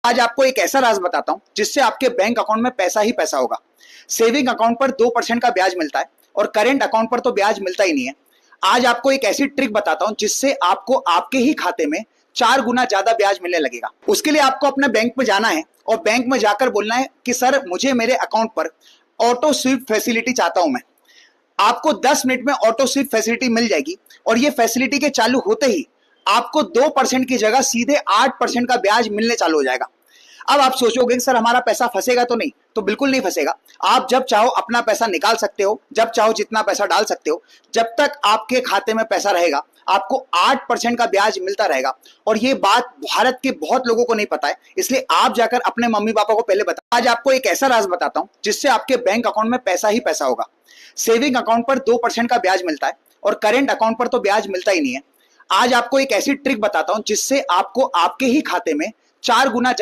आज आपको एक ऐसा राज बताता हूं जिससे आपके बैंक अकाउंट में पैसा ही पैसा होगा। सेविंग अकाउंट पर 2% का ब्याज मिलता है और करेंट अकाउंट पर तो ब्याज मिलता ही नहीं है। आज आपको एक ऐसी ट्रिक बताता हूं जिससे आपको आपके ही खाते में 4 गुना ज्यादा ब्याज मिलने लगेगा। उसके लिए आपको अपने बैंक में जाना है और बैंक में जाकर बोलना है कि सर मुझे मेरे अकाउंट पर ऑटो स्वीप फैसिलिटी चाहता हूं मैं। आपको 10 मिनट में ऑटो स्वीप फैसिलिटी मिल जाएगी और ये फैसिलिटी के चालू होते ही आपको 2% की जगह सीधे 8% का ब्याज मिलने चालू हो जाएगा। अब आप सोचोगे कि सर हमारा पैसा फंसेगा तो नहीं, तो बिल्कुल नहीं फंसेगा। आप जब चाहो अपना पैसा निकाल सकते हो, जब चाहो जितना पैसा डाल सकते हो। जब तक आपके खाते में पैसा रहेगा आपको 8% का ब्याज मिलता रहेगा। और ये बात भारत के बहुत लोगों को नहीं पता है, इसलिए आप जाकर अपने मम्मी पापा को पहले बताओ। आज आपको एक ऐसा राज बताता हूं जिससे आपके बैंक अकाउंट में पैसा ही पैसा होगा। सेविंग अकाउंट पर 2% का ब्याज मिलता है और करेंट अकाउंट पर तो ब्याज मिलता ही नहीं है। आज आपको एक ऐसी ट्रिक बताता हूं जिससे आपको आपके ही खाते में 4 गुना